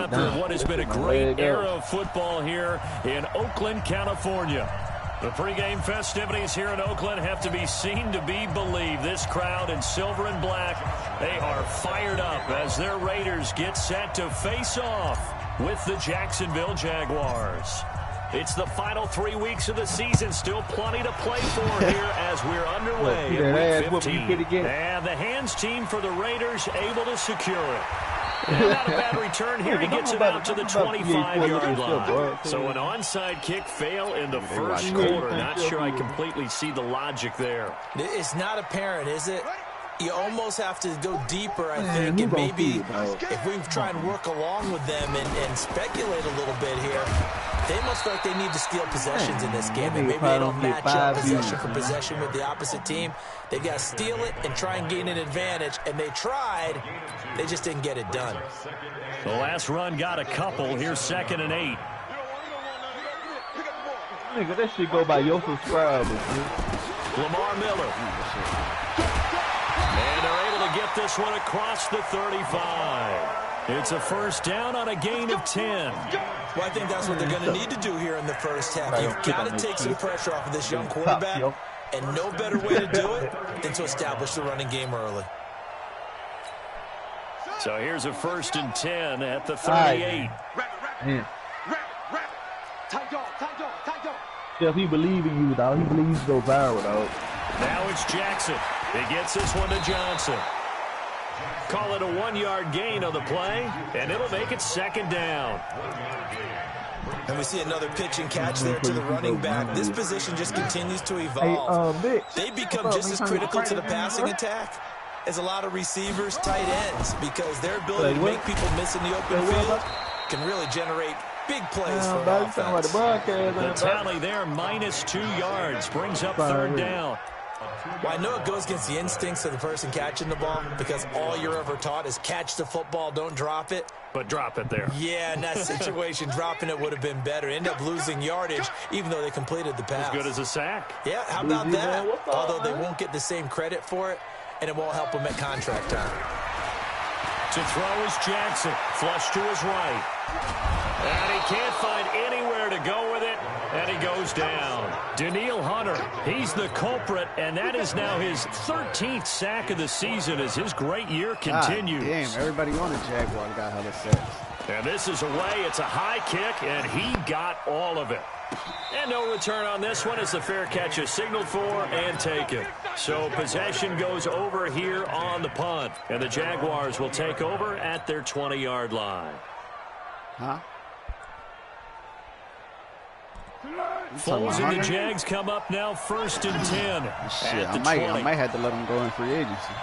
epicenter of what has been a great era of football here in Oakland, California. The pregame festivities here in Oakland have to be seen to be believed. This crowd in silver and black, they are fired up as their Raiders get set to face off with the Jacksonville Jaguars. It's the final 3 weeks of the season. Still plenty to play for here as we're underway in Week 15. And the hands team for the Raiders able to secure it. And not a bad return here. He gets it out to the 25-yard line. So an onside kick fail in the first quarter. Not sure I completely see the logic there. It's not apparent, is it? You almost have to go deeper, I think, and maybe if we try and work along with them and speculate a little bit here, they must feel like they need to steal possessions in this game, and maybe they don't match up possession for possession with the opposite team. They've got to steal it and try and gain an advantage, and they tried. They just didn't get it done. The last run got a couple. Here's 2nd and 8. Nigga, that shit go by your subscribers, dude. Lamar Miller. And they're able to get this one across the 35. It's a first down on a gain of 10. Well, I think that's what they're going to need to do here in the first half. You've got to take some pressure off of this young quarterback, and no better way to do it than to establish the running game early. So here's a 1st and 10 at the 38. Jeff, he believes in you, dog. He believes you go viral, dog. Now it's Jackson. He gets this one to Johnson. Call it a 1-yard gain on the play, and it'll make it 2nd down. And we see another pitch and catch there to the running back. This position just continues to evolve. They become just as critical to the passing attack as a lot of receivers, tight ends, because their ability to make people miss in the open field can really generate big plays for offense. The tally there, -2 yards, brings up 3rd down. Well, I know it goes against the instincts of the person catching the ball because all you're ever taught is catch the football, don't drop it. But drop it there. Yeah, in that situation, dropping it would have been better. End up losing yardage, even though they completed the pass. As good as a sack. Yeah, how about that? Although they won't get the same credit for it, and it won't help them at contract time. To throw is Jackson, flush to his right. And he can't find anywhere to go with it, and he goes down. Danielle Hunter, he's the culprit, and that is now his 13th sack of the season as his great year continues. Damn, everybody wanted Jaguar got how to sacks. And this is away. It's a high kick, and he got all of it. And no return on this one as the fair catch is signaled for and taken. So possession goes over here on the punt, and the Jaguars will take over at their 20-yard line. Foles and the Jags come up now 1st and 10 Shit, at the I might have to let them go in free agency.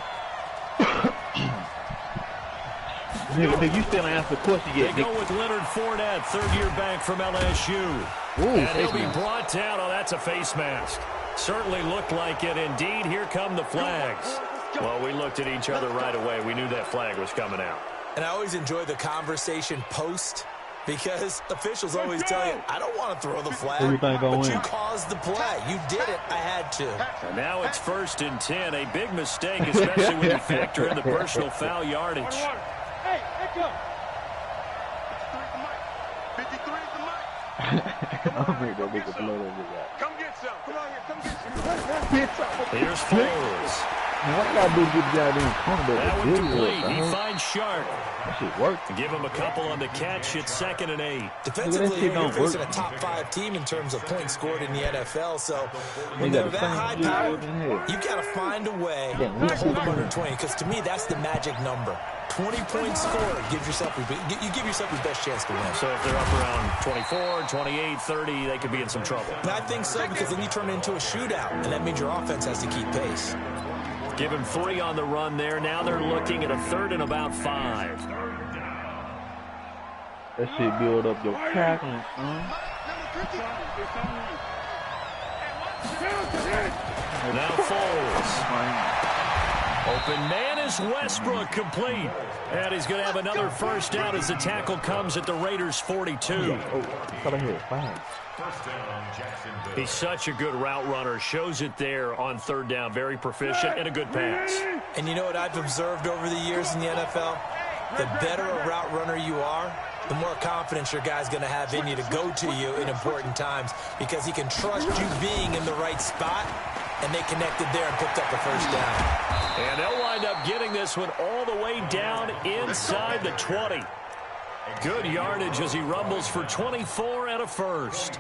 Nigga, you still ain't answer the question yet. They go with Leonard Fournette, 3rd-year back from LSU. And he'll be brought down. Oh, that's a face mask. Certainly looked like it. Indeed, here come the flags. Well, we looked at each other right away. We knew that flag was coming out. And I always enjoy the conversation post because officials always tell you, I don't want to throw the flag, but you caused the play. You did it. I had to. And now it's 1st and 10. A big mistake, especially when you factor in the personal foul yardage. Hey, let's go. 53 is the mic. I'm ready to make a blow over that. Come get some. Come on here. Come get some. Here's Foles. What y'all do to get the goddamn comeback? That one complete. He finds Sharp. That shit worked. Give him a couple on the catch. It's 2nd and 8. Defensively, you're facing a top 5 team in terms of points scored in the NFL. So when they're that high powered, you got to find a way to hold them under 20. Because to me, that's the magic number. 20 points scored. You give yourself your best chance to win. So if they're up around 24, 28, 30, they could be in some trouble. And I think so, because then you turn it into a shootout, and that means your offense has to keep pace. Give him 3 on the run there. Now they're looking at a 3rd and about 5. That shit build up your tackling, Now Foles. Open man is Westbrook, complete. And he's going to have another first down as the tackle comes at the Raiders' 42. He's such a good route runner. Shows it there on 3rd down. Very proficient and a good pass. And you know what I've observed over the years in the NFL? The better a route runner you are, the more confidence your guy's going to have in you to go to you in important times because he can trust you being in the right spot, and they connected there and picked up the first down. And they'll wind up getting this one all the way down inside the 20. Good yardage as he rumbles for 24 and a first.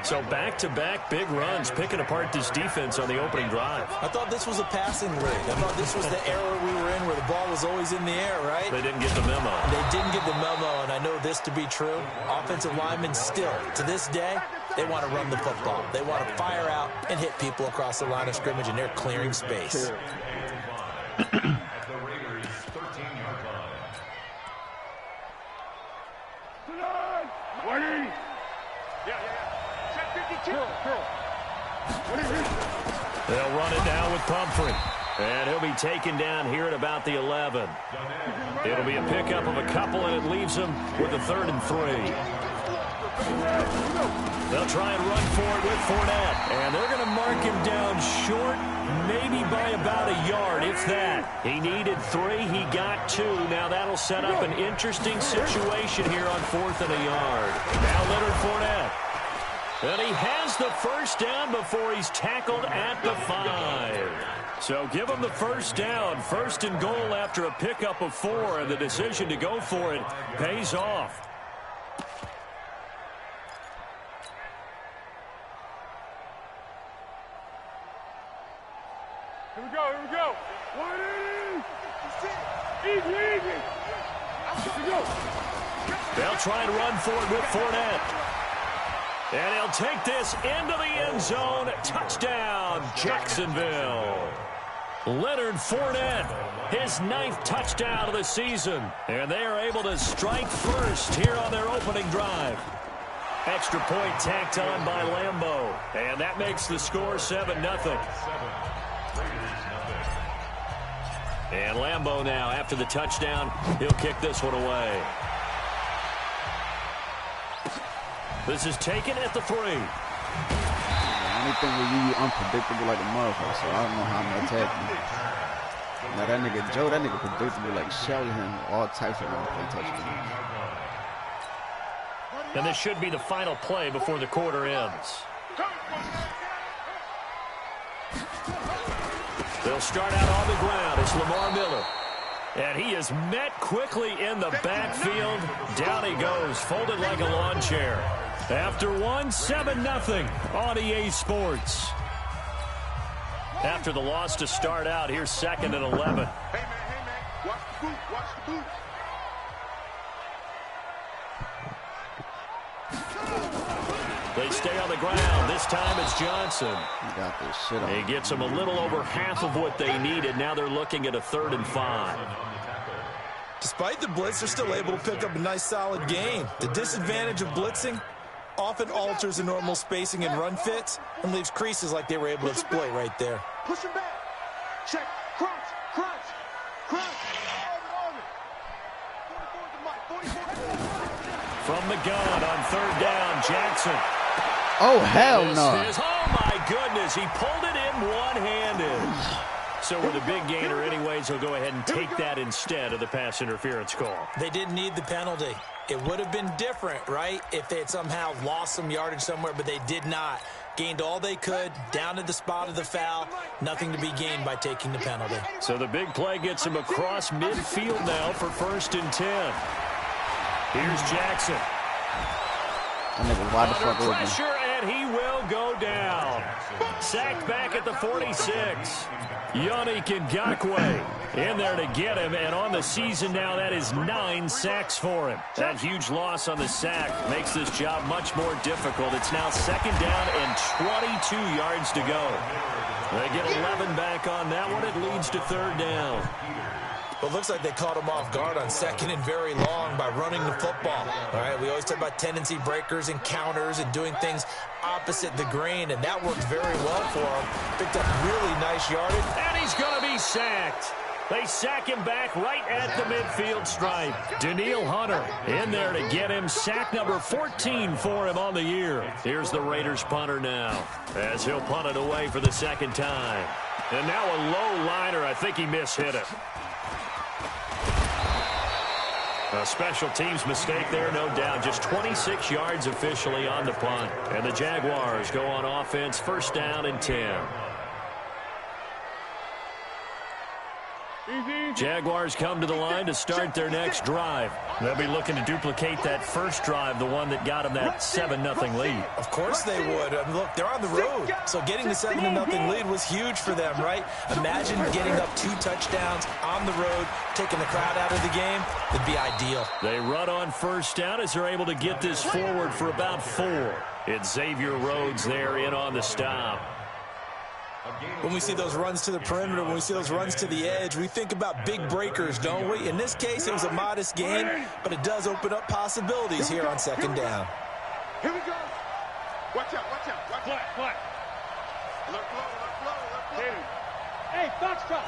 So back-to-back big runs, picking apart this defense on the opening drive. I thought this was a passing league. I thought this was the era we were in where the ball was always in the air, right? They didn't get the memo. They didn't get the memo, and I know this to be true. Offensive linemen still, to this day, they want to run the football. They want to fire out and hit people across the line of scrimmage, and they're clearing space. They'll run it down with Pumphrey. And he'll be taken down here at about the 11. It'll be a pickup of a couple, and it leaves him with a 3rd and 3. They'll try and run for it with Fournette. And they're going to mark him down short, maybe by about a yard, if that. He needed 3. He got 2. Now that'll set up an interesting situation here on 4th and a yard. Now Leonard Fournette. And he has the first down before he's tackled at the 5. So give him the first down. 1st and goal after a pickup of 4, and the decision to go for it pays off. Here we go, here we go. Easy, easy. Here we go. They'll try and run for it with Fournette. And he'll take this into the end zone. Touchdown, Jacksonville. Leonard Fournette, his 9th touchdown of the season. And they are able to strike first here on their opening drive. Extra point tacked on by Lambeau. And that makes the score 7-0. And Lambeau now, after the touchdown, he'll kick this one away. This is taken at the 3. The only thing with you unpredictable like the motherfucker, so I don't know how I'm gonna attack you. Now that nigga Joe, that nigga predictable like shelling him all types of play touchdowns. And this should be the final play before the quarter ends. They'll start out on the ground. It's Lamar Miller. And he is met quickly in the backfield. Down he goes, folded like a lawn chair. After 1, 7-0 on EA Sports. After the loss to start out, here's 2nd and 11. Hey, man, watch the boot, watch the boot. They stay on the ground. This time it's Johnson. He got this shit on. He gets them a little over half of what they needed. Now they're looking at a 3rd and 5. Despite the blitz, they're still able to pick up a nice, solid gain. The disadvantage of blitzing often alters the normal spacing and run fits and leaves creases like they were able to exploit right there. Push him back. Check. Crunch. Crunch. Crunch. From the gun on 3rd down, Jackson. Oh, hell no. Oh, my goodness. He pulled it in one-handed. So with a big gainer anyways, he'll go ahead and take that instead of the pass interference call. They didn't need the penalty. It would have been different, right, if they had somehow lost some yardage somewhere, but they did not. Gained all they could, down to the spot of the foul. Nothing to be gained by taking the penalty. So the big play gets him across midfield now for 1st and 10. Here's Jackson. That nigga wide the fuck Under open. pressure, and he will go down. Sacked back at the 46. Yannick Ngakoue in there to get him, and on the season now, that is 9 sacks for him. That huge loss on the sack makes this job much more difficult. It's now 2nd down and 22 yards to go. They get 11 back on that one. It leads to 3rd down. Well, it looks like they caught him off guard on 2nd and very long by running the football. All right, we always talk about tendency breakers and counters and doing things opposite the grain, and that worked very well for him. Picked up really nice yardage. And he's going to be sacked. They sack him back right at the midfield stripe. Daniil Hunter in there to get him. Sack number 14 for him on the year. Here's the Raiders punter now as he'll punt it away for the 2nd time. And now a low liner. I think he mishit it. A special teams mistake there, no doubt. Just 26 yards officially on the punt. And the Jaguars go on offense, first down and 10. Jaguars come to the line to start their next drive. They'll be looking to duplicate that first drive, the one that got them that 7-0 lead. Of course they would. I mean, look, they're on the road, so getting the 7-0 lead was huge for them, right? Imagine getting up 2 touchdowns on the road, taking the crowd out of the game. It'd be ideal. They run on first down as they're able to get this forward for about 4. It's Xavier Rhodes there in on the stop. When we see those runs to the perimeter, when we see those runs to the edge, we think about big breakers, don't we? In this case, it was a modest gain, but it does open up possibilities here on second down. Here we go. Watch out, watch out, watch out. Flat. Look low. Hey, foxtrot.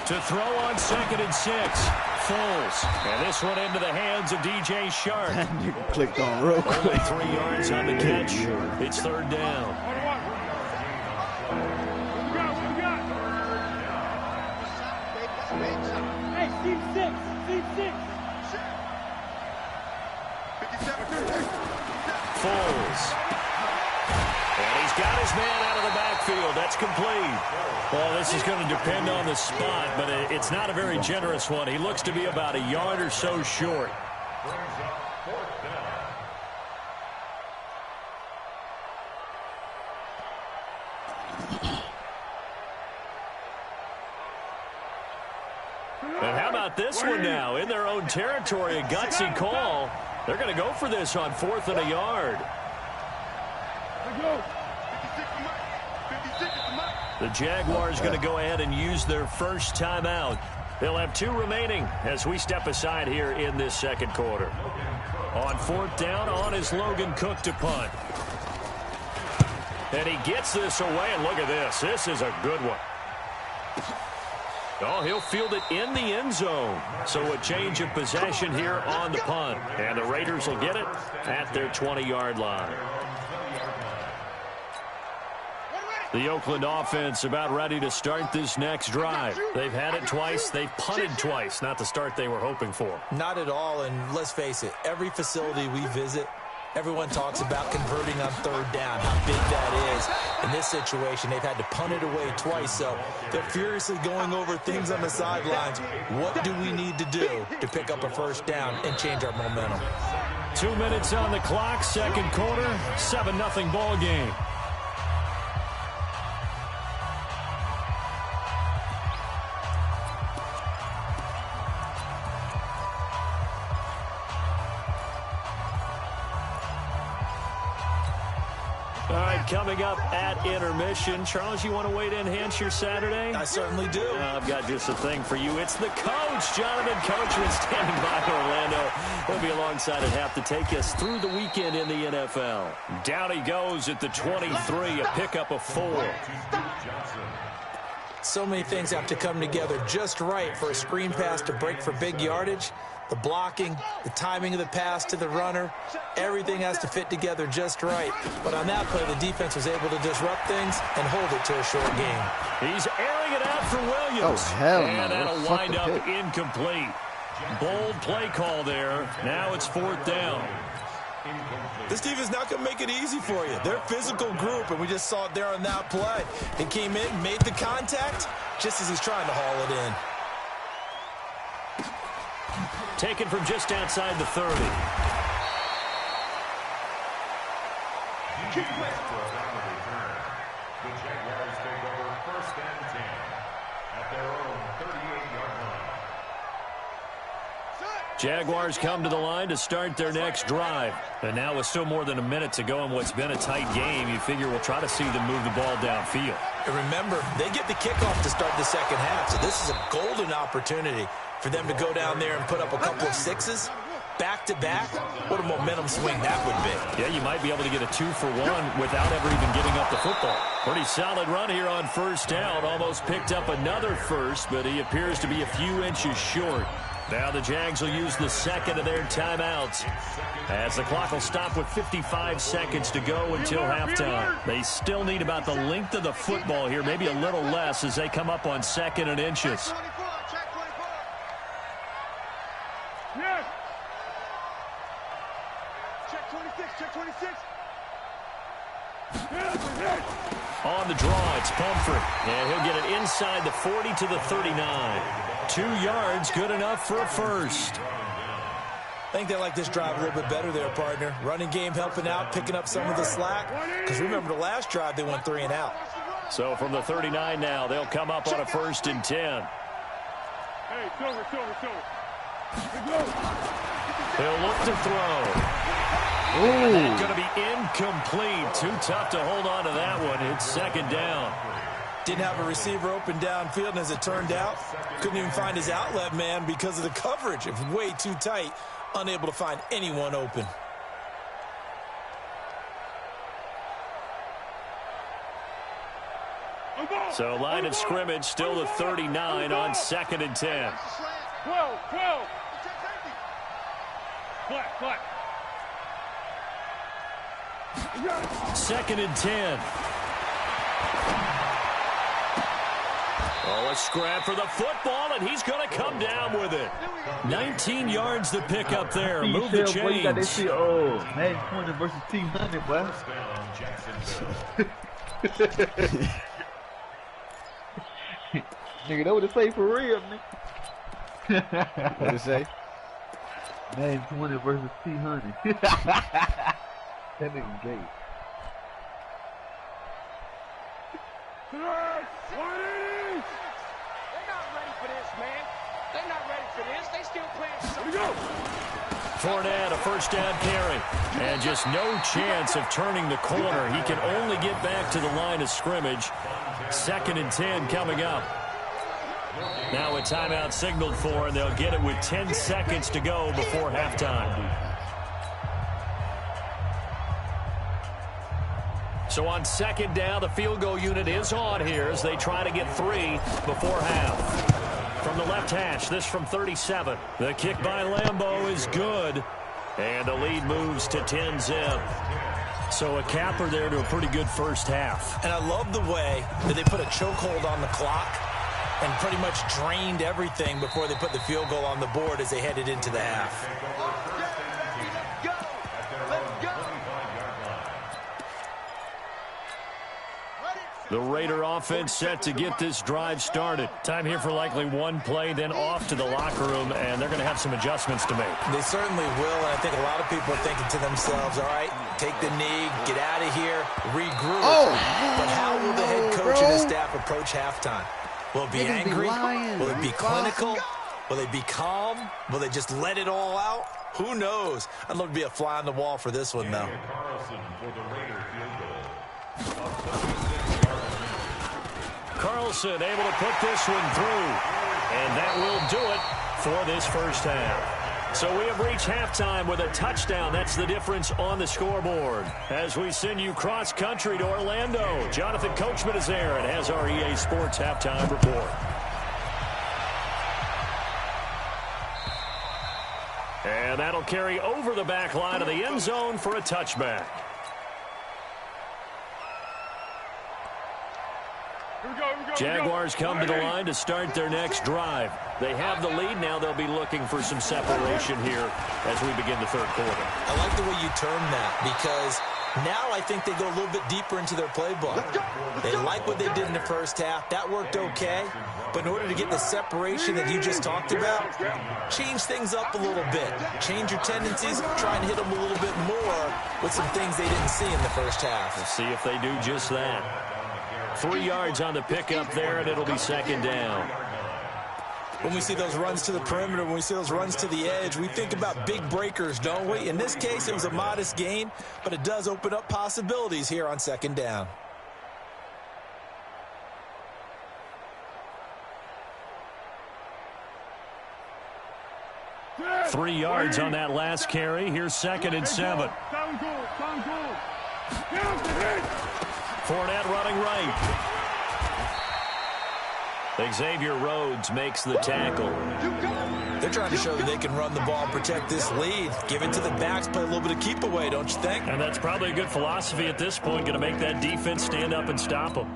To throw on 2nd and 6. Foles. And this one into the hands of DJ Shark. That nigga clicked on real quick. Only 3 yards on the catch. It's third down. Hey, Steve 6. Foles. And he's got his man out of the backfield. That's complete. Well, this is going to depend on the spot, but it's not a very generous one. He looks to be about a yard or so short. And how about this one now? In their own territory, a gutsy call. They're going to go for this on 4th and a yard. The Jaguars going to go ahead and use their first timeout. They'll have 2 remaining as we step aside here in this second quarter. On 4th down, on is Logan Cook to punt. And he gets this away, and look at this. This is a good one. Oh, he'll field it in the end zone. So a change of possession here on the punt. And the Raiders will get it at their 20-yard line. The Oakland offense about ready to start this next drive. They've had it twice. They've punted twice. Not the start they were hoping for. Not at all, and let's face it, every facility we visit, everyone talks about converting on 3rd down, how big that is. In this situation, they've had to punt it away twice, so they're furiously going over things on the sidelines. What do we need to do to pick up a first down and change our momentum? 2 minutes on the clock, second quarter, 7-0 ball game. All right, coming up at intermission. Charles, you want to wait to enhance your Saturday? I certainly do. I've got just a thing for you. It's the coach, Jonathan Coachman, standing by Orlando. He'll be alongside at half to take us through the weekend in the NFL. Down he goes at the 23, a pickup of 4. So many things have to come together just right for a screen pass to break for big yardage. The blocking, the timing of the pass to the runner, everything has to fit together just right. But on that play, the defense was able to disrupt things and hold it to a short game. He's airing it out for Williams. Oh, hell no. And that'll wind up incomplete. Bold play call there. Now it's 4th down. This team is not going to make it easy for you. They're a physical group, and we just saw it there on that play. He came in, made the contact, just as he's trying to haul it in. Taken from just outside the 30. The Jaguars take over 1st and 10 at their own 38-yard line. Jaguars come to the line to start their next drive. And now with still more than a minute to go in what's been a tight game, you figure we'll try to see them move the ball downfield. And remember, they get the kickoff to start the second half, so this is a golden opportunity for them to go down there and put up a couple of 6s back-to-back. What a momentum swing that would be. Yeah, you might be able to get a 2-for-1 without ever even getting up the football. Pretty solid run here on first down. Almost picked up another first, but he appears to be a few inches short. Now the Jags will use the second of their timeouts as the clock will stop with 55 seconds to go until halftime. They still need about the length of the football here, maybe a little less as they come up on 2nd and inches. Yes. Check 26. Check 26. On the draw, it's Pumphrey. And he'll get it inside the 40 to the 39. 2 yards, good enough for a first. I think they like this drive a little bit better there, partner. Running game helping out, picking up some of the slack. Because remember, the last drive, they went 3 and out. So from the 39 now, they'll come up on a 1st and 10. Hey, silver. He'll look to throw. And that's going to be incomplete. Too tough to hold on to that one. It's 2nd down. Didn't have a receiver open downfield, and as it turned out, couldn't even find his outlet man because of the coverage. It was way too tight, unable to find anyone open. So line of scrimmage still the 39 on 2nd and 10. 12. Flat. 2nd and 10. Oh, a scrap for the football, and he's going to come down with it. 19 yards to pick up there. Move the chains. Oh, Madden 20 versus Team 100, boy. Nigga, that what it say for real, nigga. What it say? Madden 20 versus T100. That nigga gay. They're not ready for this, man. They're not ready for this. They still playing something. Fournette, a 1st down carry. And just no chance of turning the corner. He can only get back to the line of scrimmage. 2nd and 10 coming up. Now a timeout signaled for, and they'll get it with 10 seconds to go before halftime. So on 2nd down, the field goal unit is on here as they try to get 3 before half. From the left hash, this from 37. The kick by Lambeau is good. And the lead moves to 10-zip. So a capper there to a pretty good first half. And I love the way that they put a chokehold on the clock and pretty much drained everything before they put the field goal on the board as they headed into the half. The Raider offense set to get this drive started. Time here for likely one play, then off to the locker room, and they're going to have some adjustments to make. They certainly will, and I think a lot of people are thinking to themselves, all right, take the knee, get out of here, regroup. But how will the head coach and his staff approach halftime? Will it be angry? Will it be clinical? Will they be calm? Will they just let it all out? Who knows? I'd love to be a fly on the wall for this one, though. Carlson able to put this one through. And that will do it for this first half. So we have reached halftime with a touchdown. That's the difference on the scoreboard. As we send you cross-country to Orlando, Jonathan Coachman is there and has our EA Sports halftime report. And that'll carry over the back line of the end zone for a touchback. Jaguars come to the line to start their next drive. They have the lead. Now they'll be looking for some separation here as we begin the third quarter. I like the way you term that because now I think they go a little bit deeper into their playbook. They like what they did in the first half. That worked okay. But in order to get the separation that you just talked about, change things up a little bit. Change your tendencies, try and hit them a little bit more with some things they didn't see in the first half. We'll see if they do just that. 3 yards on the pickup there, and it'll be second down. When we see those runs to the perimeter, when we see those runs to the edge, we think about big breakers, don't we? In this case, it was a modest gain, but it does open up possibilities here on second down. Three yards on that last carry. Here's 2nd and 7. Fournette running right. Xavier Rhodes makes the tackle. They're trying to show that they can run the ball and protect this lead. Give it to the backs, play a little bit of keep away, don't you think? And that's probably a good philosophy at this point, going to make that defense stand up and stop them.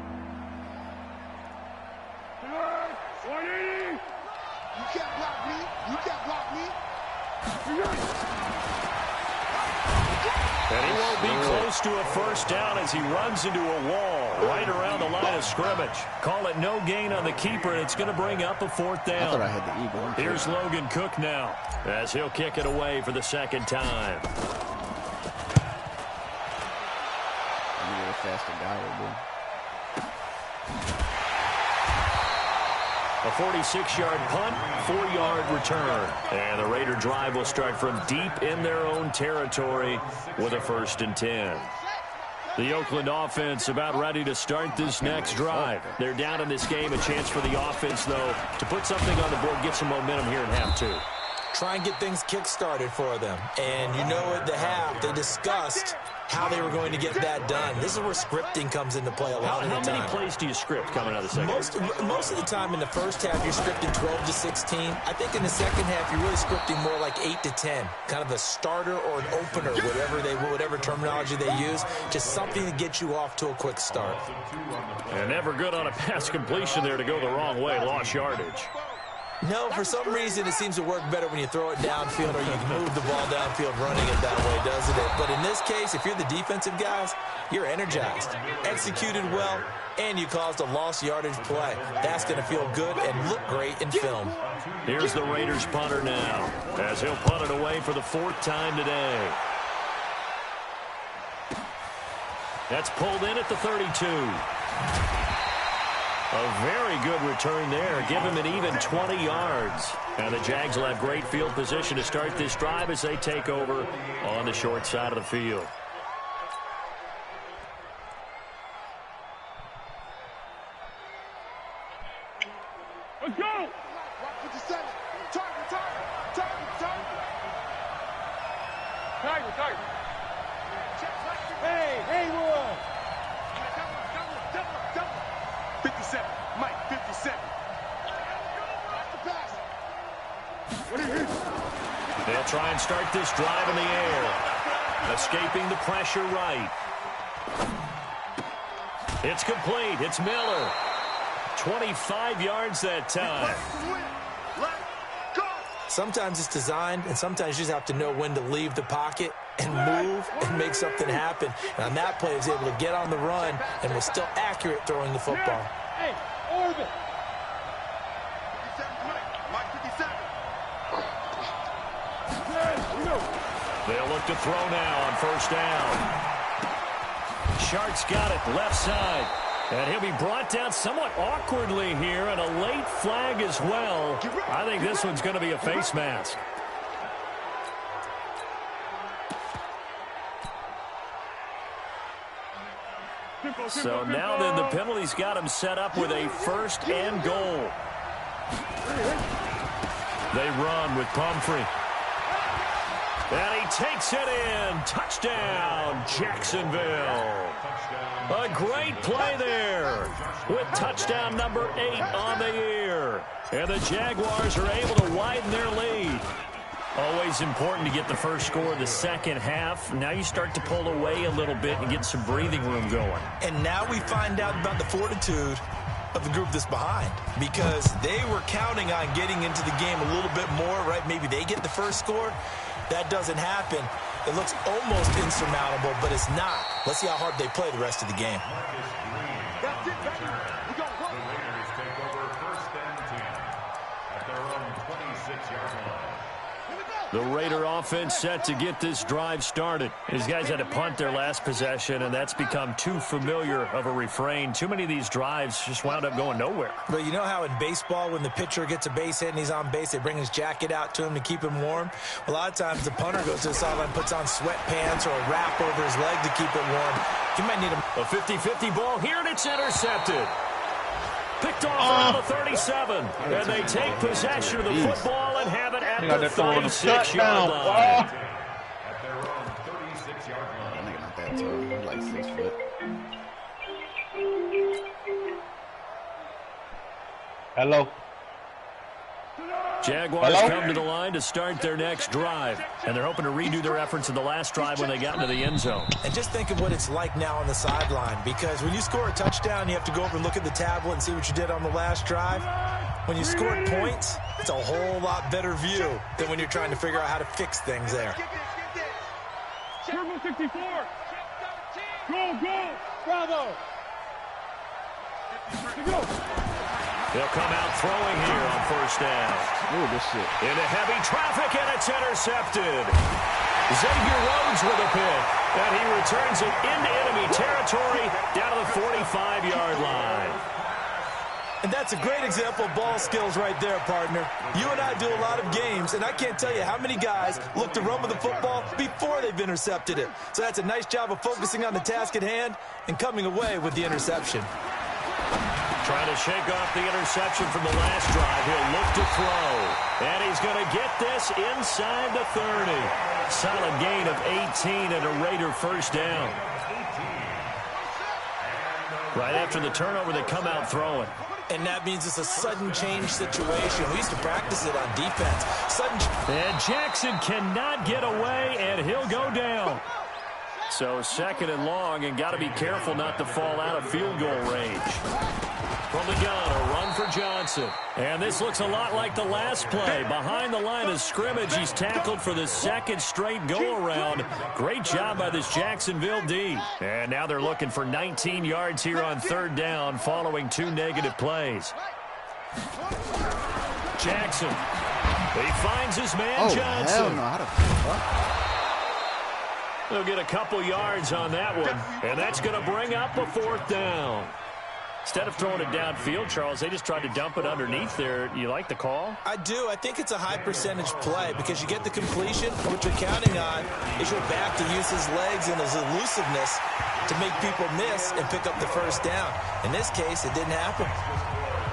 And he won't be close to a first down as he runs into a wall right around the line of scrimmage. Call it no gain on the keeper, and it's going to bring up a fourth down. I thought I had the eagle. Here's Logan Cook now as he'll kick it away for the second time. I need a faster guy right there. A 46-yard punt, 4-yard return. And the Raider drive will start from deep in their own territory with a 1st and 10. The Oakland offense about ready to start this next drive. They're down in this game. A chance for the offense, though, to put something on the board, get some momentum here in half 2. Try and get things kick-started for them. And you know at the half, they discussed how they were going to get that done. This is where scripting comes into play a lot of the time. How many plays do you script coming out of the second? Most of the time in the first half, you're scripting 12 to 16. I think in the second half, you're really scripting more like 8 to 10. Kind of a starter or an opener, whatever terminology they use. Just something to get you off to a quick start. And never good on a pass completion there to go the wrong way. Lost yardage. No, for some reason, it seems to work better when you throw it downfield or you can move the ball downfield running it that way, doesn't it? But in this case, if you're the defensive guys, you're energized, executed well, and you caused a lost yardage play. That's going to feel good and look great in film. Here's the Raiders punter now as he'll punt it away for the 4th time today. That's pulled in at the 32. A very good return there. Give him an even 20 yards. And the Jags will have great field position to start this drive as they take over on the short side of the field. Let's go! 57. Target. Hey, Haywood! 57. Mike, 57. They'll try and start this drive in the air. Escaping the pressure right. It's complete. It's Miller. 25 yards that time. Sometimes it's designed, and sometimes you just have to know when to leave the pocket and move and make something happen. And on that play, he was able to get on the run and was still accurate throwing the football. Hey, orbit. 57, Mike 57. They'll look to throw now on first down. Shark's got it left side. And he'll be brought down somewhat awkwardly here, and a late flag as well. I think this one's going to be a face mask. So now then the penalty's got him set up with a 1st and goal. They run with Pumphrey. And he takes it in. Touchdown, Jacksonville. A great play there with touchdown number 8 on the year. And the Jaguars are able to widen their lead. Always important to get the first score of the second half. Now you start to pull away a little bit and get some breathing room going. And now we find out about the fortitude of the group that's behind, because they were counting on getting into the game a little bit more, right? Maybe they get the first score. That doesn't happen. It looks almost insurmountable, but it's not. Let's see how hard they play the rest of the game. That's it, baby. We got one. The Raiders take over 1st and 10 at their own 26-yard line. The Raider offense set to get this drive started. These guys had to punt their last possession, and that's become too familiar of a refrain. Too many of these drives just wound up going nowhere. But you know how in baseball, when the pitcher gets a base hit and he's on base, they bring his jacket out to him to keep him warm? A lot of times the punter goes to the sideline, puts on sweatpants or a wrap over his leg to keep it warm. You might need a 50-50 ball here, and it's intercepted. Picked off around the 37. And they take possession of the football and have it at the 36-yard line. At their own 36-yard line. That nigga not that tall. He's like 6 foot. Hello. Jaguars come to the line to start their next drive, and they're hoping to redo their efforts in the last drive when they got into the end zone. And just think of what it's like now on the sideline, because when you score a touchdown, you have to go over and look at the tablet and see what you did on the last drive. When you score points, it's a whole lot better view than when you're trying to figure out how to fix things there. Turbo 64. Go, go. Bravo. Go. He'll come out throwing here on first down. Ooh, this shit. Into heavy traffic, and it's intercepted. Xavier Rhodes with a pick, and he returns it into enemy territory down to the 45-yard line. And that's a great example of ball skills right there, partner. You and I do a lot of games, and I can't tell you how many guys look to run with the football before they've intercepted it. So that's a nice job of focusing on the task at hand and coming away with the interception. Trying to shake off the interception from the last drive. He'll look to throw. And he's going to get this inside the 30. Solid gain of 18 and a Raider first down. Right after the turnover, they come out throwing. And that means it's a sudden change situation. We used to practice it on defense. And Jackson cannot get away, and he'll go down. So second and long, and got to be careful not to fall out of field goal range. From the gun, a run for Johnson. And this looks a lot like the last play. Behind the line of scrimmage, he's tackled for the second straight go-around. Great job by this Jacksonville D. And now they're looking for 19 yards here on third down following 2 negative plays. Jackson. He finds his man, Johnson. Hell no. How the fuck? They'll get a couple yards on that one. And that's going to bring up a fourth down. Instead of throwing it downfield, Charles, they just tried to dump it underneath there. You like the call? I do. I think it's a high percentage play because you get the completion. What you're counting on is your back to use his legs and his elusiveness to make people miss and pick up the first down. In this case, it didn't happen.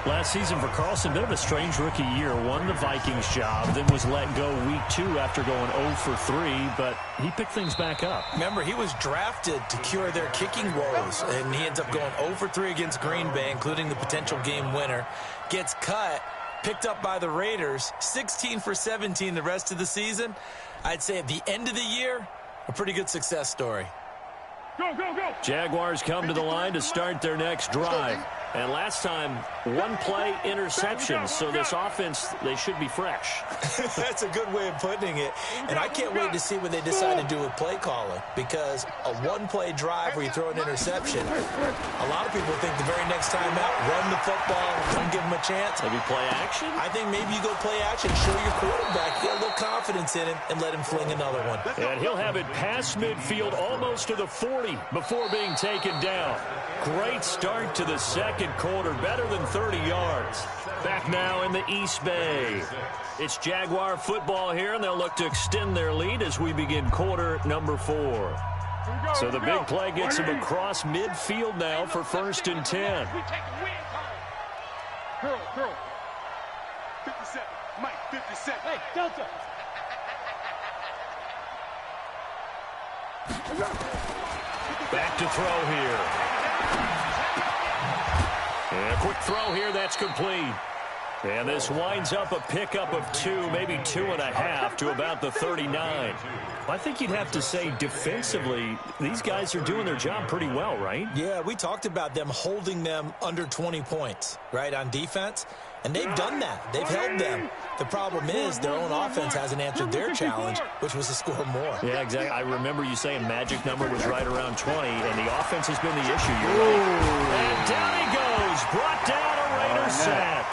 Last season for Carlson, bit of a strange rookie year. Won the Vikings job, then was let go week 2 after going 0 for 3, but he picked things back up. Remember, he was drafted to cure their kicking woes, and he ends up going 0 for 3 against Green Bay, including the potential game winner. Gets cut, picked up by the Raiders, 16 for 17 the rest of the season. I'd say at the end of the year, a pretty good success story. Go, go, go. Jaguars come to the line to start their next drive. And last time, 1-play interception. So this offense, they should be fresh. That's a good way of putting it. And I can't wait to see what they decide to do with play calling. Because a 1-play drive where you throw an interception, a lot of people think the very next time out, run the football, don't give them a chance. Maybe play action? I think maybe you go play action, show your quarterback, get a little confidence in him, and let him fling another one. And he'll have it past midfield almost to the 40 before being taken down. Great start to the second quarter, better than 30 yards. Back now in the East Bay. It's Jaguar football here, and they'll look to extend their lead as we begin quarter number 4. So the big play gets them across midfield now for 1st and 10. Curl. 57. Mike, 57. Hey, Delta. Back to throw here. And a quick throw here, that's complete. And this winds up a pickup of 2, maybe 2.5 to about the 39. I think you'd have to say defensively, these guys are doing their job pretty well, right? Yeah, we talked about them holding them under 20 points, right, on defense. And they've done that. They've held them. The problem is their own offense hasn't answered their challenge, which was to score more. Yeah, exactly. I remember you saying magic number was right around 20, and the offense has been the issue. You're right. And down he goes. Brought down a Raider sack.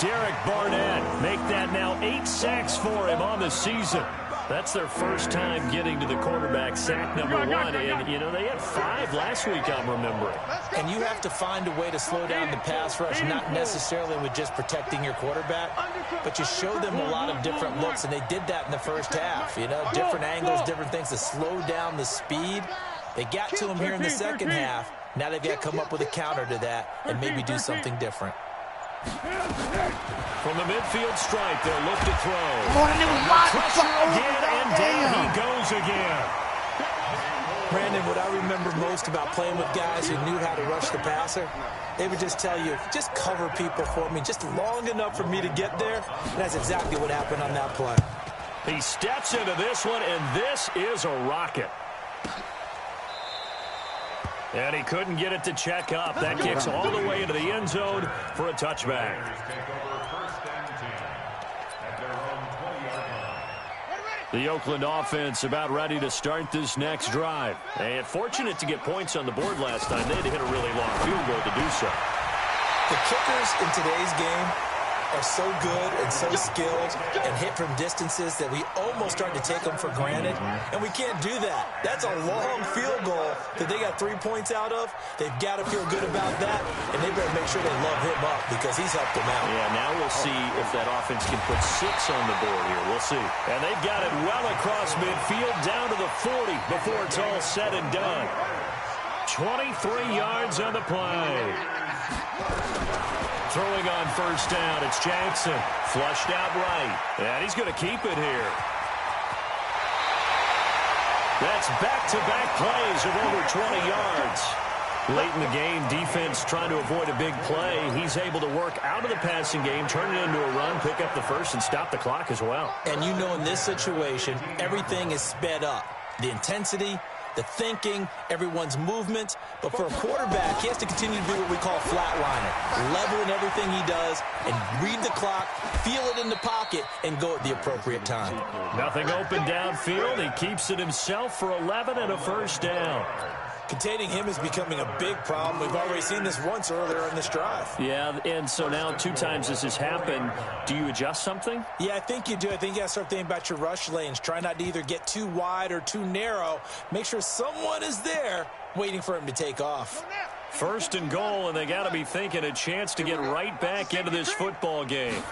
Derek Barnett make that now 8 sacks for him on the season. That's their first time getting to the quarterback, sack number 1. And, you know, they had 5 last week, I'm remembering. And you have to find a way to slow down the pass rush, not necessarily with just protecting your quarterback, but you show them a lot of different looks, and they did that in the first half. You know, different angles, different things to slow down the speed. They got to him here in the second half. Now they've got to come up with a counter to that and maybe do something different. From the midfield stripe, they'll look to throw. Pressure again, and down he goes again. Brandon, what I remember most about playing with guys who knew how to rush the passer, they would just tell you, just cover people for me, just long enough for me to get there. And that's exactly what happened on that play. He steps into this one, and this is a rocket. And he couldn't get it to check up. That kicks all the way into the end zone for a touchback. The Oakland offense about ready to start this next drive. And fortunate to get points on the board last time. They had to hit a really long field goal to do so. The kickers in today's game are so good and so skilled and hit from distances that we almost start to take them for granted, and we can't do that. That's a long field goal that they got 3 points out of. They've got to feel good about that, and they better make sure they love him up because he's helped them out. Yeah, now we'll see if that offense can put 6 on the board here. We'll see. And they've got it well across midfield down to the 40 before it's all said and done. 23 yards on the play. Throwing on first down, it's Jackson. Flushed out right. And he's going to keep it here. That's back-to-back plays of over 20 yards. Late in the game, defense trying to avoid a big play. He's able to work out of the passing game, turn it into a run, pick up the first, and stop the clock as well. And you know in this situation, everything is sped up. The intensity, the thinking, everyone's movement. But for a quarterback, he has to continue to be what we call flatliner. Level in everything he does and read the clock, feel it in the pocket, and go at the appropriate time. Nothing open downfield. He keeps it himself for 11 and a first down. Containing him is becoming a big problem. We've already seen this once earlier in this drive. Yeah, and so now 2 times this has happened. Do you adjust something? Yeah, I think you do. I think you got to start thinking about your rush lanes. Try not to either get too wide or too narrow. Make sure someone is there waiting for him to take off. First and goal, and they got to be thinking a chance to get right back into this football game.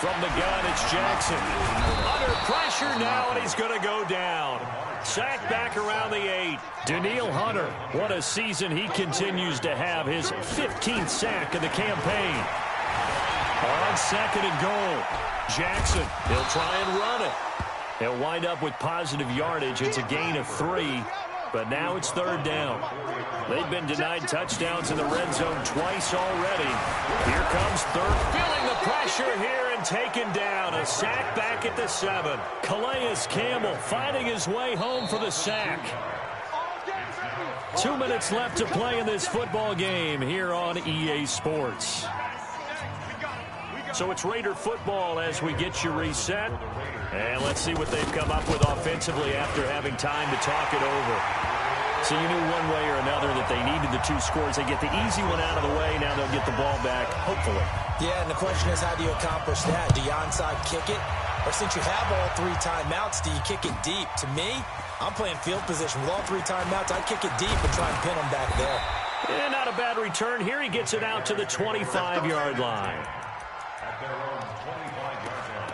From the gun, it's Jackson. Under pressure now, and he's going to go down. Sacked back around the 8. Danielle Hunter, what a season he continues to have. His 15th sack of the campaign. On second and goal, Jackson, he'll try and run it. He'll wind up with positive yardage. It's a gain of 3, but now it's third down. They've been denied touchdowns in the red zone twice already. Here comes third, feeling the pressure here and taken down. A sack back at the 7. Calais Campbell finding his way home for the sack. 2 minutes left to play in this football game here on EA Sports. So it's Raider football as we get you reset. And let's see what they've come up with offensively after having time to talk it over. So you knew one way or another that they needed the 2 scores. They get the easy one out of the way. Now they'll get the ball back, hopefully. Yeah, and the question is, how do you accomplish that? Do you onside kick it? Or since you have all 3 timeouts, do you kick it deep? To me, I'm playing field position. With all 3 timeouts, I kick it deep and try and pin them back there. And not a bad return here. He gets it out to the 25-yard line. At their own 25-yard line.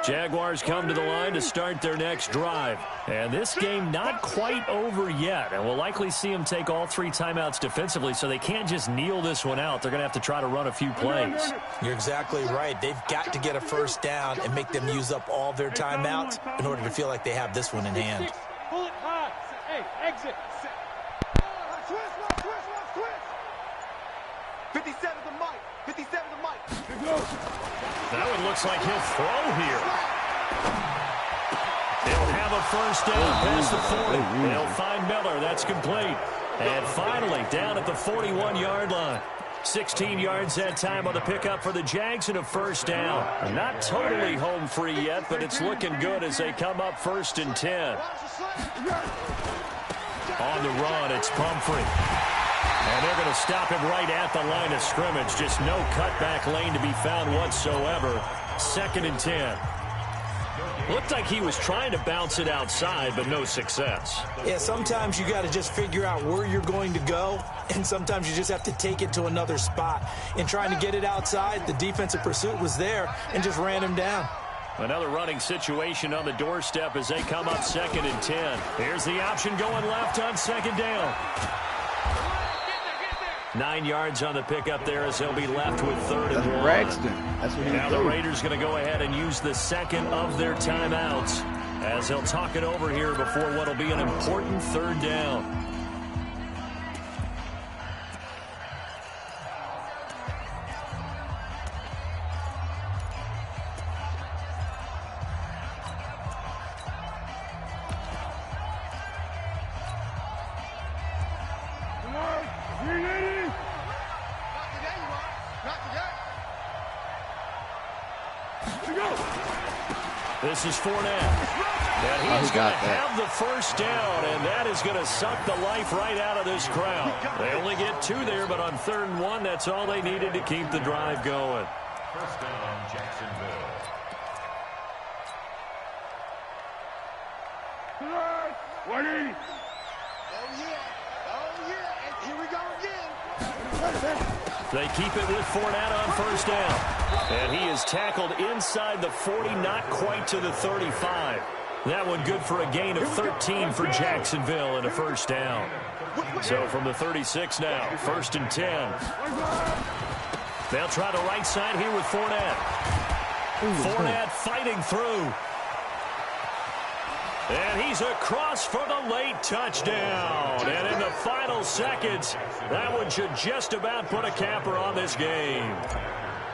Jaguars come to the line to start their next drive. And this game not quite over yet. And we'll likely see them take all 3 timeouts defensively, so they can't just kneel this one out. They're going to have to try to run a few plays. You're exactly right. They've got to get a first down and make them use up all their timeouts in order to feel like they have this one in hand. Pull it high. Hey, exit. 57 the mic. 57 the mic. That one looks like he'll throw here. They'll have a first down past the 40. They'll find Miller. That's complete. And finally, down at the 41-yard line. 16 yards that time on the pickup for the Jags and a first down. Not totally home free yet, but it's looking good as they come up first and 10. On the run, it's Pumphrey. And they're going to stop him right at the line of scrimmage. Just no cutback lane to be found whatsoever. Second and 10. Looked like he was trying to bounce it outside, but no success. Yeah, sometimes you got to just figure out where you're going to go, and sometimes you just have to take it to another spot. In trying to get it outside, the defensive pursuit was there and just ran him down. Another running situation on the doorstep as they come up second and 10. Here's the option going left on second down. 9 yards on the pickup there as they'll be left with third and 1. Braxton. That's what he Now the Raiders going to go ahead and use the second of their timeouts as they'll talk it over here before what will be an important third down. This is Fournette. And he's going to have the first down, and that is going to suck the life right out of this crowd. They only get 2 there, but on 3rd and 1, that's all they needed to keep the drive going. First down, Jacksonville. What is it? Oh, yeah. And here we go again. They keep it with Fournette on first down. And he is tackled inside the 40, not quite to the 35. That one good for a gain of 13 for Jacksonville and a first down. So from the 36 now, 1st and 10. They'll try the right side here with Fournette. Fournette fighting through. And he's across for the late touchdown. And in the final seconds, that one should just about put a capper on this game.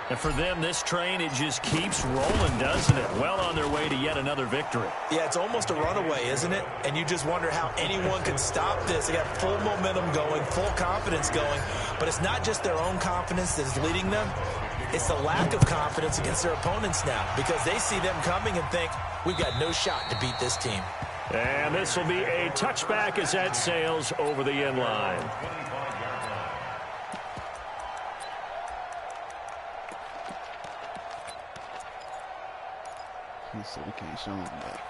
And for them, this train, it just keeps rolling, doesn't it? Well on their way to yet another victory. Yeah, it's almost a runaway, isn't it? And you just wonder how anyone can stop this. They got full momentum going, full confidence going. But it's not just their own confidence that is leading them. It's the lack of confidence against their opponents now, because they see them coming and think, we've got no shot to beat this team. And this will be a touchback as that sails over the end line. So we can't show him that.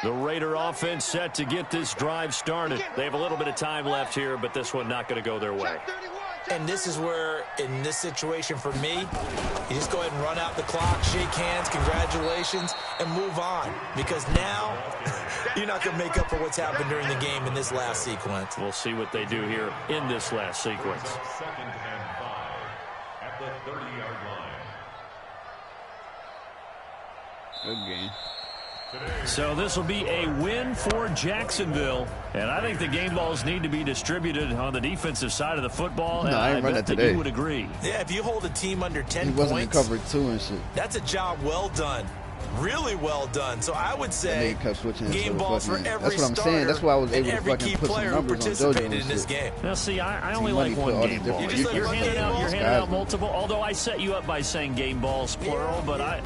The Raider offense set to get this drive started. They have a little bit of time left here, but this one not going to go their way. And this is where, in this situation for me, you just go ahead and run out the clock, shake hands, congratulations, and move on. Because now, you're not going to make up for what's happened during the game in this last sequence. We'll see what they do here in this last sequence. 2nd and 5 at the 30-yard line. Good game. So this will be a win for Jacksonville. And I think the game balls need to be distributed on the defensive side of the football. No, and I ain't run that today. You would agree. Yeah, if you hold a team under 10 He wasn't in points, cover 2 and shit. that's a job well done. Really well done. So I would say game balls for every That's what I'm saying. That's why I was able to fucking put some numbers on JoJo in this game. Now, see, I only like one game ball. You're handing out multiple. Although I set you up by saying game balls plural, but I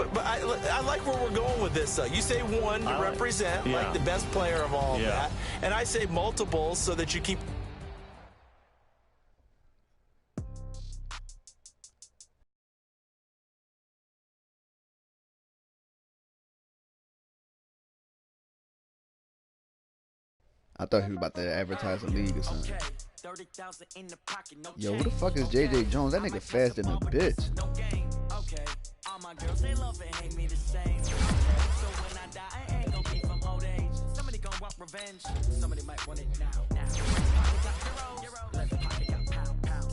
like where we're going with this. You say one to represent like the best player of all of that, and I say multiples so that you keep. I thought he was about to advertise a league or something. Yo, who the fuck is JJ Jones? That nigga fast than a bitch. Somebody might want it now.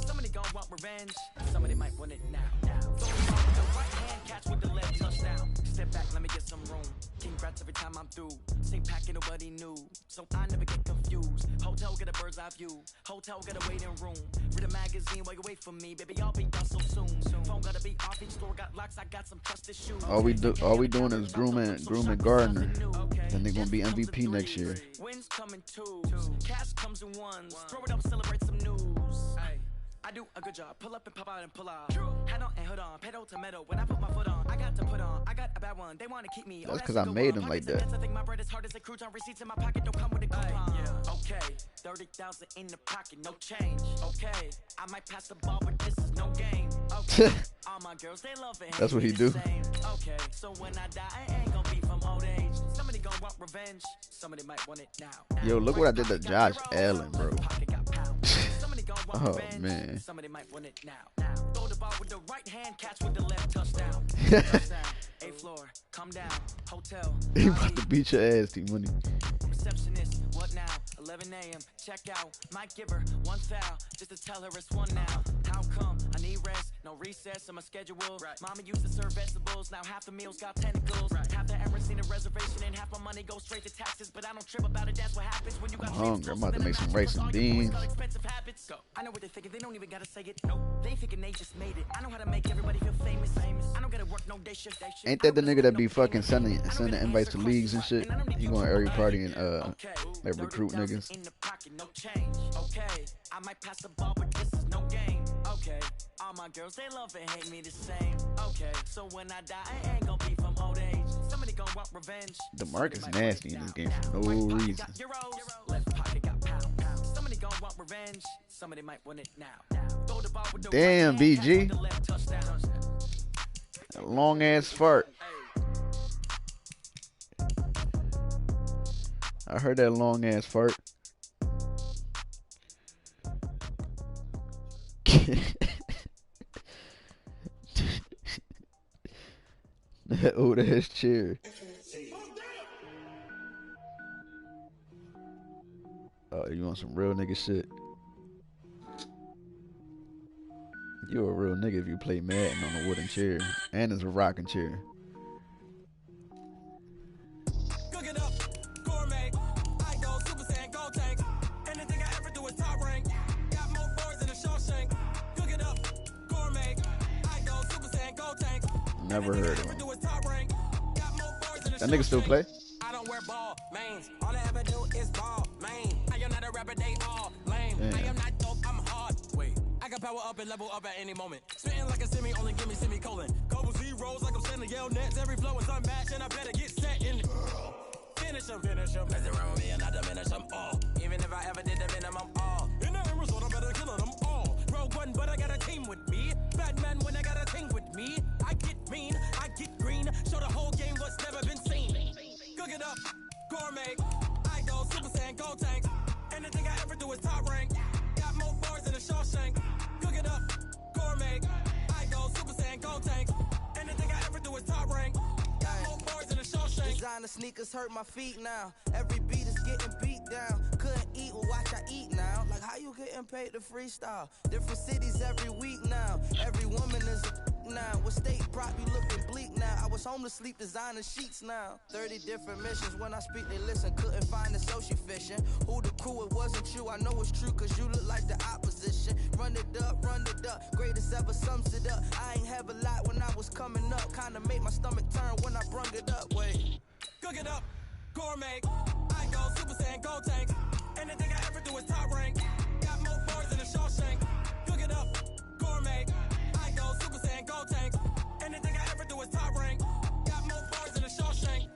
Somebody gon' want revenge. Somebody might want it now. The right hand catch with the left touchdown. Step back, let me get some room. Congrats every time I'm through. Same packing, nobody knew. So I never get confused. Hotel, get a bird's eye view. Hotel, get a waiting room. Read a magazine while you wait for me. Baby, I'll be done so soon. Phone gotta be off, each store got locks. I got some trusted shoes. All we doing is grooming Gardner. Then they're gonna be MVP next year. Wins coming too. Cash comes in ones. Throw it up, celebrate some news. I do a good job. Pull up and pop out and pull out. Head on and hood on. Pedal to metal. When I put my foot on, I got to put on. I got a bad one. They want to keep me. That's because I made him like that. I think my bread is hard as a crouton. Receipts in my pocket don't come with a coupon. Okay, 30,000 in the pocket, no change. Okay, I might pass the ball, but this is no game. Okay, all my girls they love it. That's what he do. Okay, so when I die, I ain't gonna be from old age. Somebody gonna want revenge. Somebody might want it now. Yo, look what I did to Josh Allen, bro. Oh man. Somebody might win it now. Throw the ball with the right hand, catch with the left touchdown. A floor, come down, hotel. He about to beat your ass, T-Money. Receptionist, what now? 11 a.m. Check out. Might give her one foul just to tell her it's one now. How come? I need rest, no recess in my schedule. Mama used to serve vegetables, now half the meals got tentacles. Have the ever seen a reservation and half my money goes straight to taxes, but I don't trip about it. That's what happens when you got. I'm hungry. I'm about to make some rice and beans. I know what they're thinking. They don't even gotta say it. Nope. They thinking they just made it. I know how to make everybody feel famous. I don't gotta work no day shift. Ain't that the nigga that be fucking sending invites to leagues and shit? He going to every party and they recruit niggas. In the pocket, no change. Okay, I might pass the ball, but this is no game. Okay. Okay, all my girls, they love and hate me the same. Okay, so when I die, I ain't gonna be from old age. Somebody gonna want revenge. DeMarcus nasty in this game for no reason. Left pocket got pound. Somebody gonna want revenge. Somebody might want it now. Throw the ball with the Damn, right hand, BG. catch with the left touchdown. A long ass fart. I heard that long ass fart. That old ass chair. Oh, you want some real nigga shit? You a real nigga if you play Madden on a wooden chair. And it's a rocking chair. Cook it up, gourmet. I go Super Saiyan, go tank. Anything I ever do is top rank. Got more boards than a Shawshank. Cook it up, gourmet. I go Super Saiyan, go tank. Never heard of him. That nigga still play? I don't wear ball, mains. All I ever do is ball, main. I am not a rapper, they all lame. Damn. I am not dope, I'm hard. Wait, I can power up and level up at any moment. Spitting like a semi, only give me semicolon. Couple zeros like I'm sending yell nets. Every flow is unmatched and I better get set in it. Finish them. Mess around with me and I diminish them all. Even if I ever did the minimum all. In the end result, I better kill them all. Rogue one, but I got a team with me. Batman when I got a team with me. I get mean, I get green. Show the whole game what's never been seen. Cook it up, gourmet. I go Super Saiyan, go tank. Anything I ever do is top rank. Got more bars than a Shawshank. Cook it up, gourmet. I go Super Saiyan, go tank. Anything I ever do is top rank. Got more bars than a Shawshank. Designer sneakers hurt my feet now. Every beat is getting beat down. Couldn't eat, well watch I eat now. Like how you getting paid to freestyle? Different cities every week now. Every woman is a now. What state prop you looking bleak now? I was home to sleep designing sheets now. 30 different missions. When I speak they listen. Couldn't find the social fishing. Who the crew, it wasn't you. I know it's true cause you look like the opposition. Run it up. Greatest ever sums it up. I ain't have a lot when I was coming up. Kinda made my stomach turn when I brung it up. Wait. Cook it up. Gourmet. I go Super Saiyan, go tank. Anything I ever do is top rank. Got more bars than a Shawshank. Cook it up. Gourmet. I go Super Saiyan, go tank. Anything I ever do is top rank. Got more bars than a Shawshank.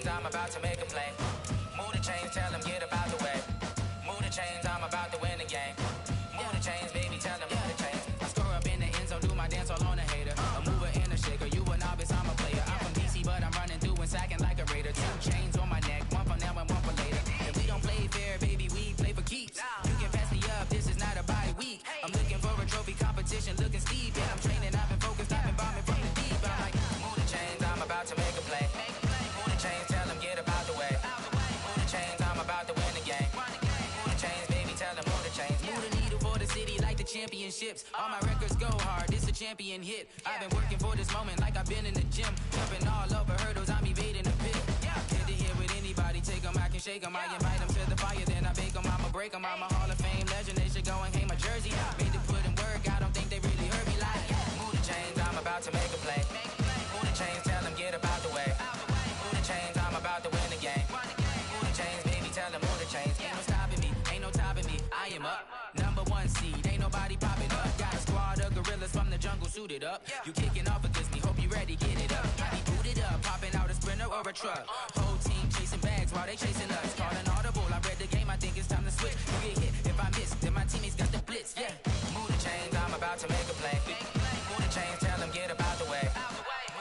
I'm about to make a play. Move the chains, tell them get about the way. Move the chains, I'm about to win the game. Move the chains, baby, tell them move the chains. I score up in the end zone, do my dance all on a hater. A mover and a shaker, you a novice, I'm a player. I'm from DC, but I'm running through and sacking like a raider. 2 chains on my neck, one for now and one for later. If we don't play fair, baby, we play for keeps. You can pass me up, this is not a bye week. I'm looking for a trophy competition, looking steep. And I'm training, I've been focused, I've been bombing from the deep. But I'm like, move the chains, I'm about to make a play. Move the chains, tell them get about the way. Move the chains, I'm about to win the game. Move the chains, baby, tell them move the chains. Move the needle for the city like the championships. All my records go hard, this a champion hit. I've been working for this moment like I've been in the gym. Jumping all over hurdles, I'm evading the pit. Hit it here with anybody, take them, I can shake them. I invite them to the fire, then I bake them, I'ma break them. I'm a Hall of Fame legend, they should go and hang my jersey. Made to put in work, I don't think they really heard me like. Move the chains, I'm about to make a play. Move the chains, tell them get about the way. Move the chains, I'm about to win the game. Move the chains, baby, tell them move the chains. Ain't no stopping me, ain't no topping me. I am up, #1 seed, ain't nobody popping up. Got a squad of gorillas from the jungle suited up. You kicking off against me, hope you ready, get it up. I be booted up, popping out a sprinter or a truck. Whole team chasing bags while they chasing us. Calling audible, I read the game, I think it's time to switch. You get hit, if I miss, then my teammates got the blitz, yeah. Move the chains, I'm about to make a play. Move the chains, tell them get about the way.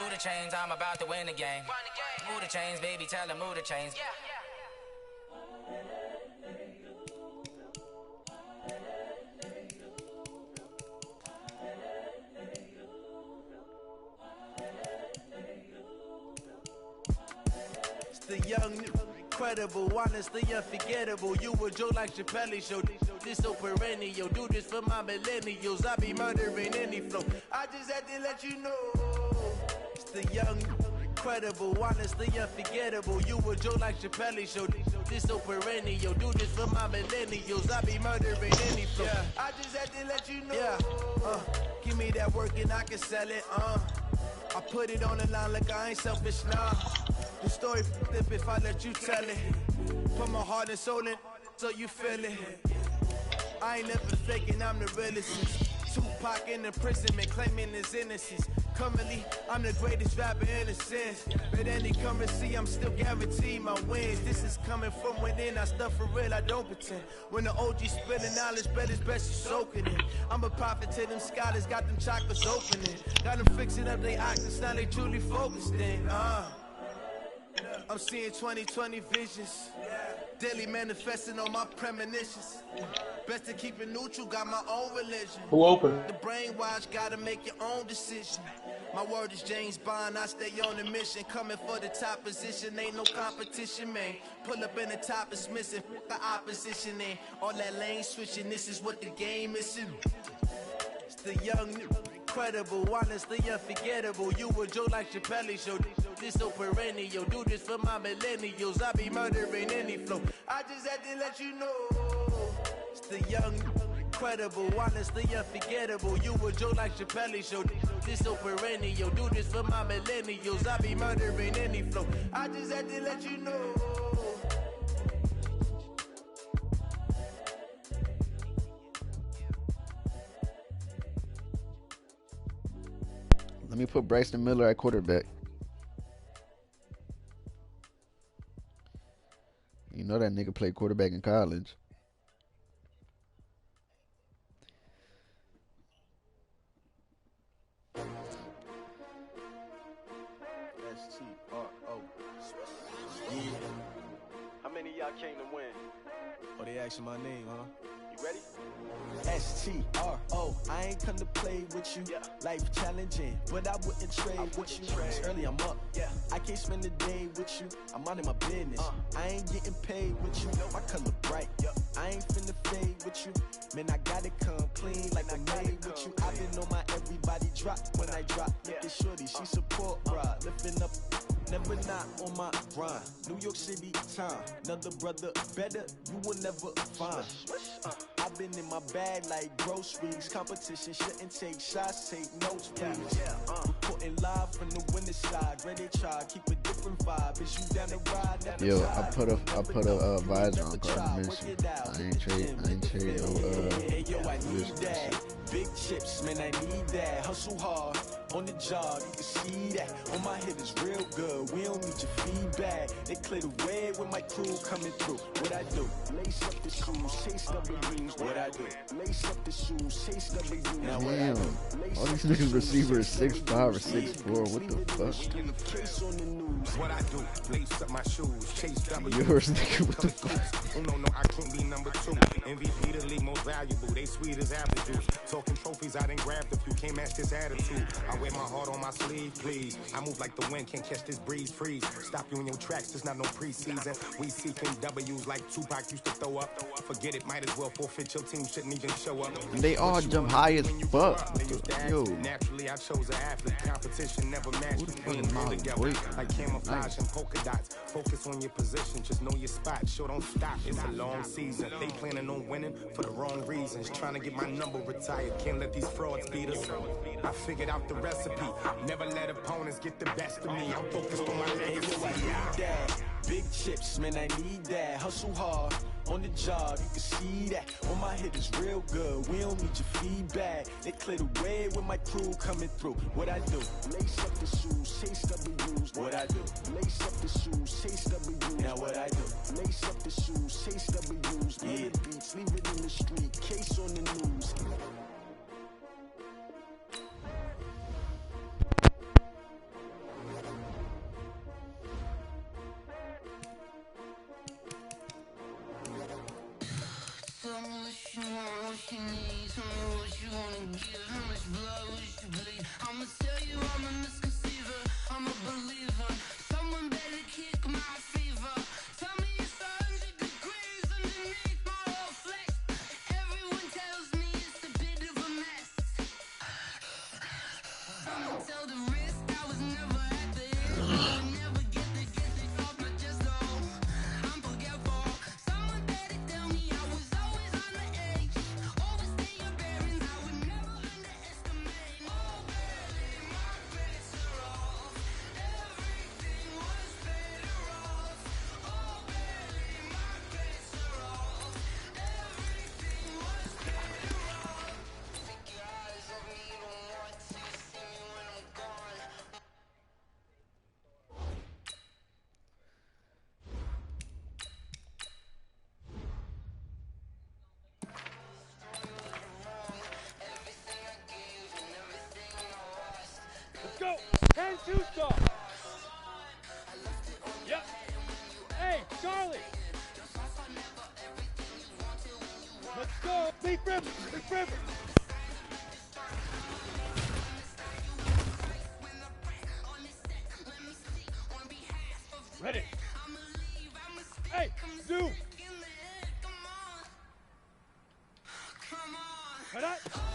Move the chains, I'm about to win the game. Move the chains, baby, tell them move the chains. The young, incredible, honestly unforgettable. You a joke like Chappelle show. This so perennial. Do this for my millennials. I be murdering any flow. I just had to let you know. It's the young, Incredible, honestly unforgettable. You a joke like Chappelle show. This so perennial. Do this for my millennials. I be murdering any flow. Yeah. I just had to let you know. Yeah. Give me that work and I can sell it. I put it on the line like I ain't selfish, nah. The story flip if I let you tell it. Put my heart and soul in so you feel it. I ain't never faking, I'm the realest. Tupac in imprisonment, claiming his innocence. Currently, I'm the greatest rapper in a sense. But any currency, I'm still guaranteed my wins. This is coming from within, I stuff for real, I don't pretend. When the OG spilling knowledge, bet it's best you soaking it. I'm a prophet to them scholars, got them chakras opening. Got them fixing up they accents, now they truly focused in. I'm seeing 2020 visions. Daily manifesting on my premonitions. Best to keep it neutral, got my own religion. Who opened? The brainwash, gotta make your own decision. My word is James Bond, I stay on the mission. Coming for the top position, ain't no competition, man. Pull up in the top is missing, the opposition ain't. All that lane switching, this is what the game is. It's the young, incredible, honestly unforgettable. You a joke like Chappelle show. This so perennial. Do this for my millennials. I be murdering any flow. I just had to let you know. It's the young, incredible, honestly unforgettable. You a joke like Chappelle show. This so perennial. Do this for my millennials. I be murdering any flow. I just had to let you know. Let me put Bryson Miller at quarterback. You know that nigga played quarterback in college. S-T-R-O. Yeah. How many of y'all came to win? Oh, they asking my name, huh? You ready? S-T-R-O. I ain't come to play with you. Life challenging, but I wouldn't trade with you. It's early, I'm up. I can't spend the day with you. I'm minding my business. I ain't getting paid with you. My color bright. I ain't finna fade with you. Man, I gotta come clean like I made with you. I been on my everybody drop when I drop. Look at shorty, she support, bruh. Lifting up. Never not on my grind. New York City time. Another brother better, you will never find. I've been in my bag like groceries. Competition shouldn't take shots, take notes, please. Reporting live from the winning side. Ready to try, keep a different vibe. Is you down the ride? Yo, I put a visor on Carter Mission. I ain't trade no Hey yo, I need that. Big chips, man, I need that. Hustle hard. On the job, you can see that. On my hit is real good. We don't need your feedback. They clear the way with my crew coming through. What I do? Lace up the shoes, chase W's. What I do? Lace up the shoes, chase W's. Now what I do? All these niggas receivers 6'5" or 6'4". What the fuck? Case on the news. What I do? Lace up my shoes, chase W's. Yours, nigga, what the fuck? Oh no, I can't be number 2. MVP the league most valuable. They sweet as apple juice. Talking trophies, I done grabbed a few. Can't match this attitude. I wear my heart on my sleeve, please. I move like the wind, can't catch this breeze, freeze. Stop you in your tracks, there's not no preseason. We seeking W's like Tupac used to throw up. Forget it, might as well forfeit. Your team shouldn't even show up. They all jump high as fuck. Yo. Naturally, I chose an athlete. Competition never matched. We ain't all together like camouflage and polka dots. Focus on your position, just know your spot. Sure, don't stop. It's a long season. They planning on winning for the wrong reasons. Trying to get my number retired. Can't let these frauds beat us. I figured out the recipe. Never let opponents get the best of me. I'm focused on my legacy. I need that. Big chips, man, I need that. Hustle hard. On the job, you can see that. On my hit is real good. We don't need your feedback. They clear the way with my crew coming through. What I do? Lace up the shoes, chase W's. What I do? Lace up the shoes, chase W's. Now what I do? Lace up the shoes, chase W's. Yeah. Beats, leave it in the street. Case on the news. Tell me what you want, what you need. Tell me what you wanna give. How much blood would you bleed? I'ma tell you I'm a misconceiver. I'm a believer. Someone better kick my fever. Tell me it's 100 degrees underneath my whole flesh. Everyone tells me it's a bit 2 star. Yep. Hey, Charlie. Let's go. Leaf River. Leaf River. Ready. Hey, do. Cut out.